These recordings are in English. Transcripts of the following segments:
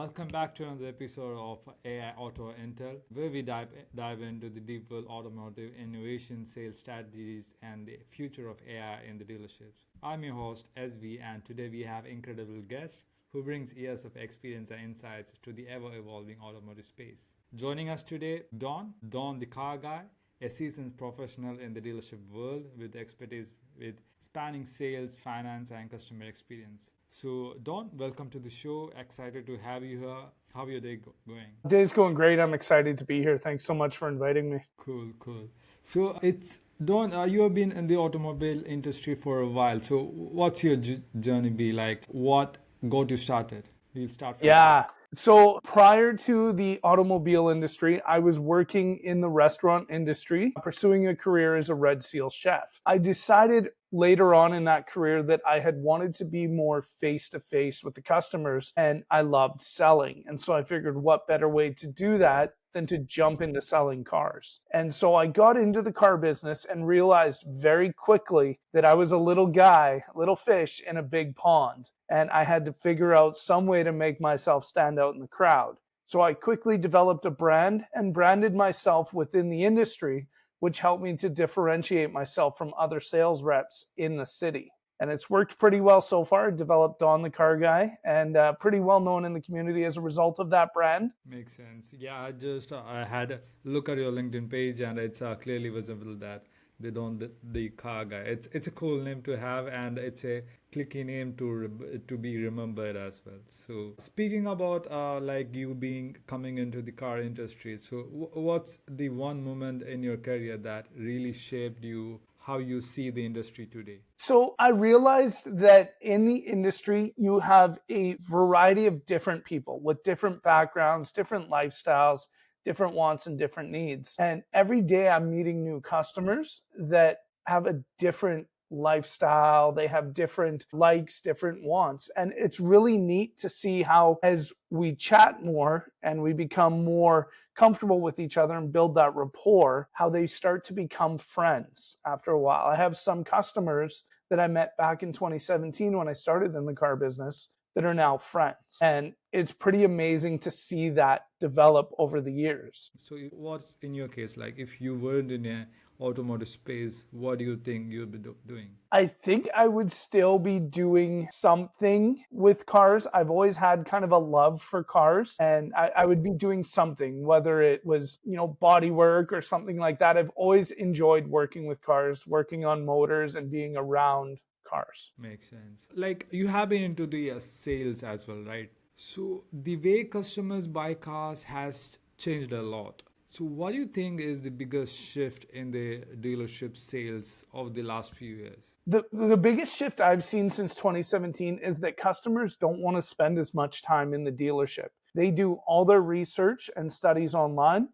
Welcome back to another episode of AI Auto Intel, where we dive into the deep world automotive innovation, sales strategies, and the future of AI in the dealerships. I'm your host, SV, and today we have incredible guest who brings years of experience and insights to the ever-evolving automotive space. Joining us today, Don the car guy, a seasoned professional in the dealership world with expertise with spanning sales, finance, and customer experience. So, Don, welcome to the show. Excited to have you here. How your day going? Day's going great. I'm excited to be here. Thanks so much for inviting me. Cool. So it's Don. You have been in the automobile industry for a while. So what's your journey be like? What got you started? We'll start from there. Yeah. So prior to the automobile industry, I was working in the restaurant industry, pursuing a career as a Red Seal chef. I decided later on in that career that I had wanted to be more face to face with the customers, and I loved selling. And so I figured what better way to do that than to jump into selling cars. And so I got into the car business and realized very quickly that I was a little guy, little fish in a big pond. And I had to figure out some way to make myself stand out in the crowd. So I quickly developed a brand and branded myself within the industry, which helped me to differentiate myself from other sales reps in the city. And it's worked pretty well so far. Developed Don the car guy, and pretty well known in the community as a result of that brand. Makes sense. Yeah, I had a look at your LinkedIn page, and it's clearly visible that they don't the car guy. It's a cool name to have, and it's a clicky name to be remembered as well. So speaking about like you being coming into the car industry, so what's the one moment in your career that really shaped you? How you see the industry today? So I realized that in the industry, you have a variety of different people with different backgrounds, different lifestyles, different wants, and different needs. And every day I'm meeting new customers that have a different lifestyle, they have different likes, different wants. And it's really neat to see how, as we chat more and we become more comfortable with each other and build that rapport, how they start to become friends after a while. I have some customers that I met back in 2017 when I started in the car business that are now friends. And it's pretty amazing to see that develop over the years. So what's in your case, like if you weren't in a automotive space, what do you think you'd be doing? I think I would still be doing something with cars. I've always had kind of a love for cars, and I would be doing something, whether it was, body work or something like that. I've always enjoyed working with cars, working on motors and being around cars. Makes sense. Like you have been into the sales as well, right? So the way customers buy cars has changed a lot. So what do you think is the biggest shift in the dealership sales of the last few years? The biggest shift I've seen since 2017 is that customers don't want to spend as much time in the dealership. They do all their research and studies online,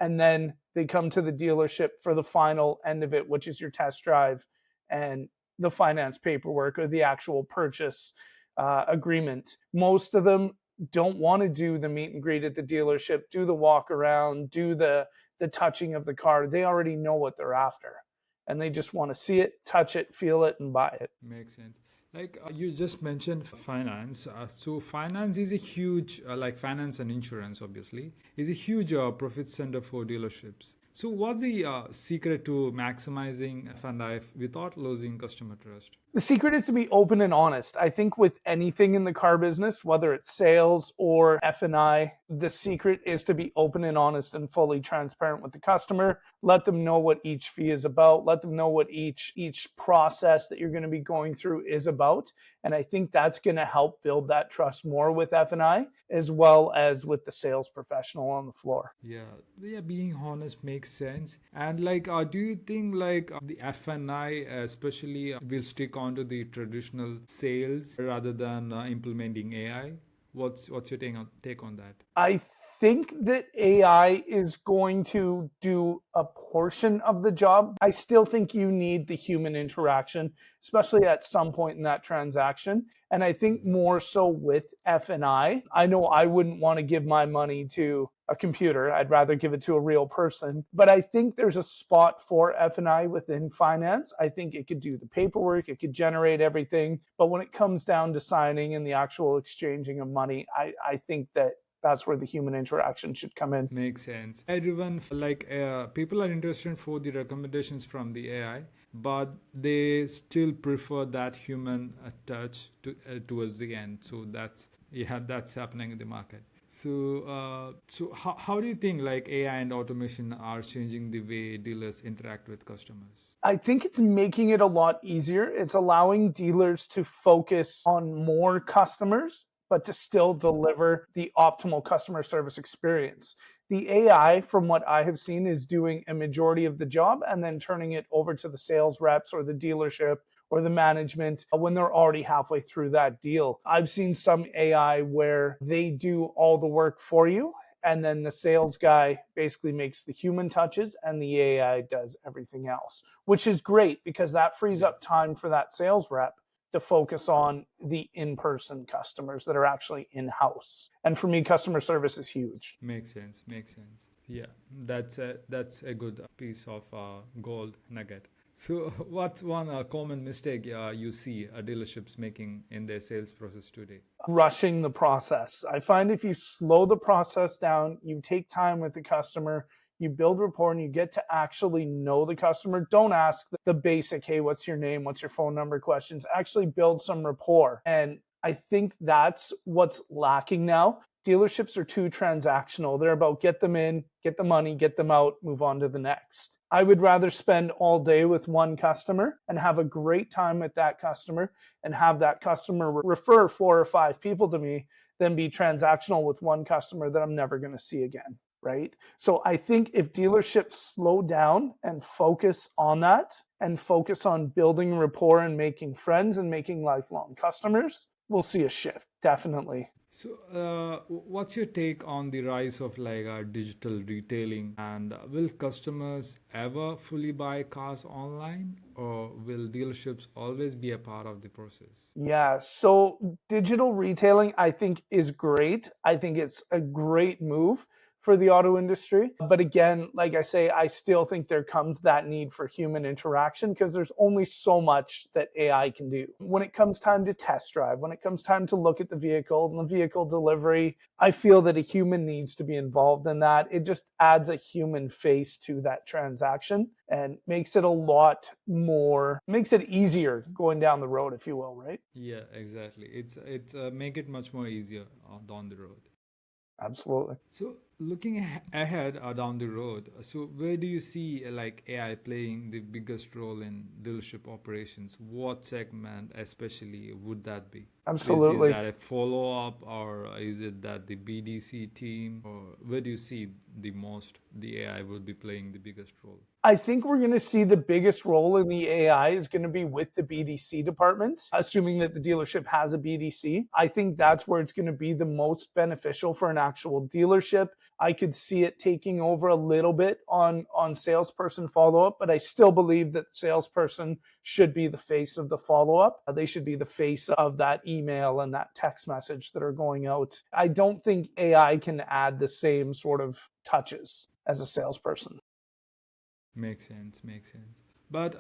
and then they come to the dealership for the final end of it, which is your test drive and the finance paperwork or the actual purchase agreement. Most of them don't want to do the meet and greet at the dealership, do the walk around, do the touching of the car. They already know what they're after, and they just want to see it, touch it, feel it, and buy it. Makes sense. Like you just mentioned finance. So finance is a huge, like finance and insurance, obviously, is a huge profit center for dealerships. So what's the secret to maximizing F&I without losing customer trust? The secret is to be open and honest. I think with anything in the car business, whether it's sales or F&I, the secret is to be open and honest and fully transparent with the customer. Let them know what each fee is about. Let them know what each process that you're going to be going through is about. And I think that's going to help build that trust more with F&I as well as with the sales professional on the floor. Yeah, being honest makes sense. And like, do you think like the F&I especially will stick onto the traditional sales rather than implementing AI? What's your take on that? I think that AI is going to do a portion of the job. I still think you need the human interaction, especially at some point in that transaction. And I think more so with F&I know I wouldn't want to give my money to a computer. I'd rather give it to a real person. But I think there's a spot for F&I within finance. I think it could do the paperwork, it could generate everything. But when it comes down to signing and the actual exchanging of money, I think that that's where the human interaction should come in. Makes sense. Everyone, people are interested for the recommendations from the AI, but they still prefer that human touch towards the end. So that's happening in the market. So how do you think like AI and automation are changing the way dealers interact with customers? I think it's making it a lot easier. It's allowing dealers to focus on more customers, but to still deliver the optimal customer service experience. The AI, from what I have seen, is doing a majority of the job and then turning it over to the sales reps or the dealership or the management when they're already halfway through that deal. I've seen some AI where they do all the work for you, and then the sales guy basically makes the human touches and the AI does everything else, which is great because that frees up time for that sales rep to focus on the in-person customers that are actually in-house. And for me, customer service is huge. Makes sense. Makes sense. Yeah, that's a good piece of gold nugget. So, what's one common mistake you see dealerships making in their sales process today? Rushing the process. I find if you slow the process down, you take time with the customer, you build rapport, and you get to actually know the customer. Don't ask the basic, hey, what's your name? What's your phone number questions? Actually build some rapport. And I think that's what's lacking now. Dealerships are too transactional. They're about get them in, get the money, get them out, move on to the next. I would rather spend all day with one customer and have a great time with that customer and have that customer refer 4 or 5 people to me than be transactional with one customer that I'm never going to see again, right? So I think if dealerships slow down and focus on that and focus on building rapport and making friends and making lifelong customers, we'll see a shift, definitely. So, what's your take on the rise of digital retailing? And will customers ever fully buy cars online, or will dealerships always be a part of the process? Yeah, so digital retailing, I think, is great. I think it's a great move for the auto industry. But again, like I say, I still think there comes that need for human interaction because there's only so much that AI can do. When it comes time to test drive, when it comes time to look at the vehicle and the vehicle delivery, I feel that a human needs to be involved in that. It just adds a human face to that transaction and makes it a lot more, makes it easier going down the road, if you will, right? Yeah, exactly. It's make it much more easier down the road. Absolutely. So, looking ahead down the road, so where do you see like AI playing the biggest role in dealership operations? What segment, especially, would that be? Is Absolutely. that a follow up, or is it that the BDC team, or where do you see the AI will be playing the biggest role? I think we're going to see the biggest role in the AI is going to be with the BDC department, assuming that the dealership has a BDC. I think that's where it's going to be the most beneficial for an actual dealership. I could see it taking over a little bit on salesperson follow-up, but I still believe that the salesperson should be the face of the follow-up. They should be the face of that email and that text message that are going out. I don't think AI can add the same sort of touches as a salesperson. Makes sense. Makes sense. But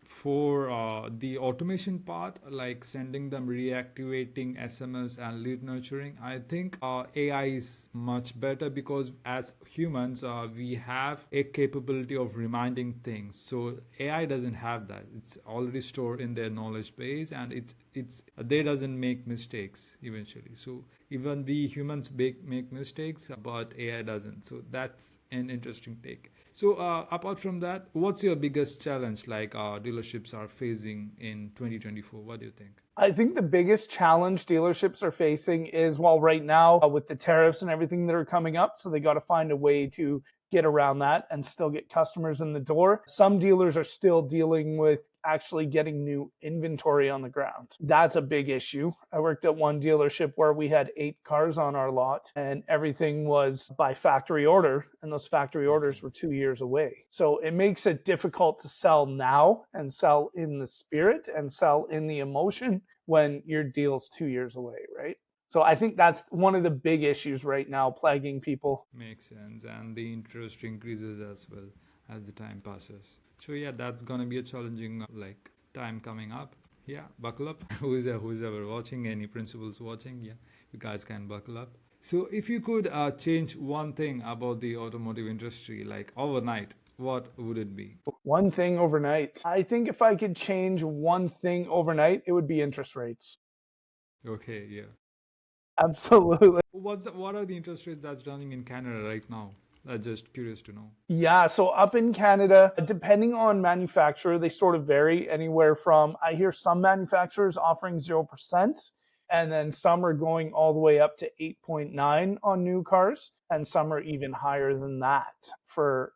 for the automation part, like sending them reactivating SMS and lead nurturing, I think AI is much better because as humans, we have a capability of reminding things. So AI doesn't have that. It's already stored in their knowledge base, and it's they doesn't make mistakes eventually. So even we humans make mistakes, but AI doesn't. So that's an interesting take. So apart from that, what's your biggest challenge dealerships are facing in 2024? What do you think? I think the biggest challenge dealerships are facing is, well, right now with the tariffs and everything that are coming up, so they got to find a way to get around that and still get customers in the door. Some dealers are still dealing with actually getting new inventory on the ground. That's a big issue. I worked at one dealership where we had 8 cars on our lot and everything was by factory order, and those factory orders were 2 years away. So it makes it difficult to sell now and sell in the spirit and sell in the emotion when your deal's 2 years away, right? So I think that's one of the big issues right now plaguing people. Makes sense. And the interest increases as well as the time passes. So yeah, that's gonna be a challenging like time coming up. Yeah, buckle up. Who's ever watching, any principals watching, yeah, you guys can buckle up. So if you could change one thing about the automotive industry, like overnight, what would it be? One thing overnight. I think if I could change one thing overnight, it would be interest rates. Okay, yeah. Absolutely. What are the interest rates that's running in Canada right now? Just curious to know. Yeah, so up in Canada, depending on manufacturer, they sort of vary anywhere from, I hear some manufacturers offering 0%, and then some are going all the way up to 8.9 on new cars, and some are even higher than that for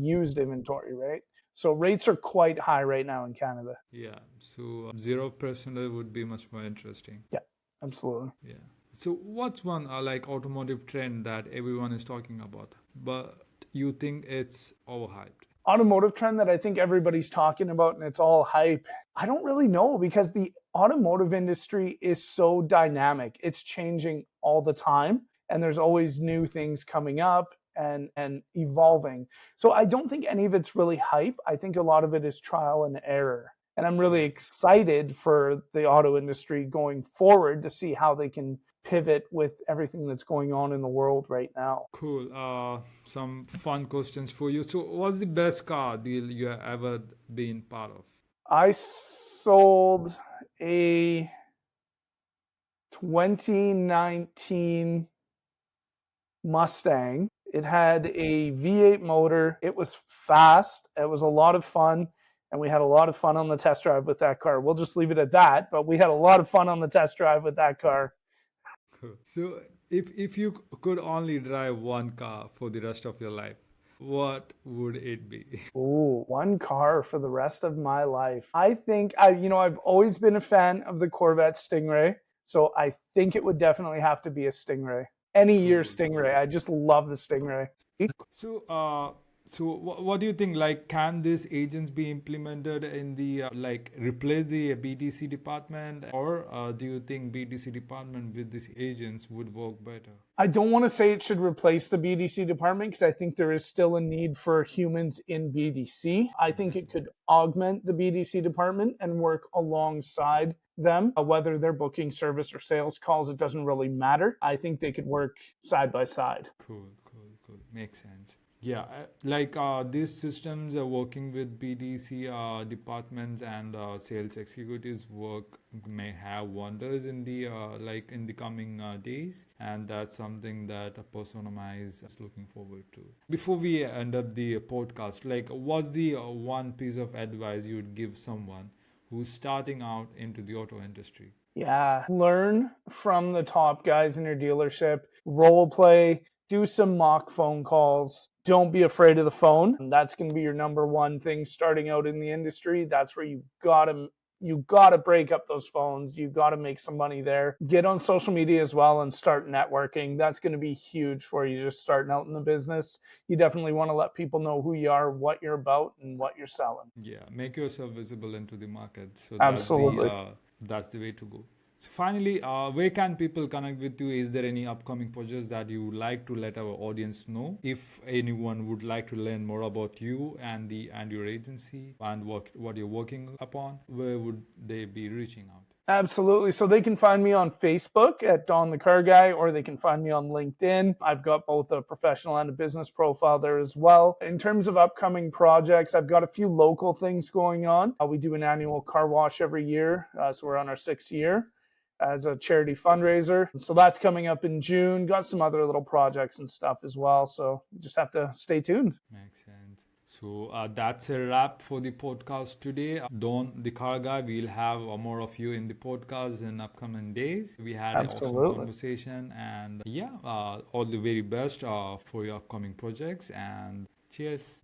used inventory, right? So rates are quite high right now in Canada. Yeah, so 0% would be much more interesting. Yeah, absolutely. Yeah. So what's one like automotive trend that everyone is talking about, but you think it's overhyped? Automotive trend that I think everybody's talking about and it's all hype. I don't really know because the automotive industry is so dynamic. It's changing all the time and there's always new things coming up and evolving. So I don't think any of it's really hype. I think a lot of it is trial and error. And I'm really excited for the auto industry going forward to see how they can pivot with everything that's going on in the world right now. Cool. Some fun questions for you. So, what's the best car deal you have ever been part of? I sold a 2019 Mustang. It had a V8 motor. It was fast. It was a lot of fun. And we had a lot of fun on the test drive with that car. We'll just leave it at that. But we had a lot of fun on the test drive with that car. Cool. So, if you could only drive one car for the rest of your life, what would it be? Ooh, one car for the rest of my life. I think I've always been a fan of the Corvette Stingray. So I think it would definitely have to be a Stingray. Any year Cool. Stingray. I just love the Stingray. So, what do you think? Like, can these agents be implemented in the like replace the BDC department, or do you think BDC department with these agents would work better? I don't want to say it should replace the BDC department because I think there is still a need for humans in BDC. I think it could augment the BDC department and work alongside them. Whether they're booking service or sales calls, it doesn't really matter. I think they could work side by side. Cool, cool, cool. Makes sense. Yeah, like these systems are working with BDC departments and sales executives work may have wonders in the like in the coming days, and that's something that a Personamize is looking forward to. Before we end up the podcast, like what's the one piece of advice you would give someone who's starting out into the auto industry? Yeah. Learn from the top guys in your dealership, role play, do some mock phone calls. Don't be afraid of the phone. That's going to be your number one thing starting out in the industry. That's where you got to break up those phones. You got to make some money there. Get on social media as well and start networking. That's going to be huge for you just starting out in the business. You definitely want to let people know who you are, what you're about, and what you're selling. Yeah, make yourself visible into the market. So Absolutely. that's the way to go. So finally, where can people connect with you? Is there any upcoming projects that you would like to let our audience know? If anyone would like to learn more about you and your agency and what you're working upon, where would they be reaching out? Absolutely. So they can find me on Facebook at Don the Car Guy, or they can find me on LinkedIn. I've got both a professional and a business profile there as well. In terms of upcoming projects, I've got a few local things going on. We do an annual car wash every year. So we're on our 6th year as a charity fundraiser. So that's coming up in June. Got some other little projects and stuff as well. So you just have to stay tuned. Makes sense. So that's a wrap for the podcast today. Don the Car Guy, we'll have more of you in the podcast in upcoming days. We had an awesome Absolutely. conversation, and yeah, all the very best for your upcoming projects. And cheers.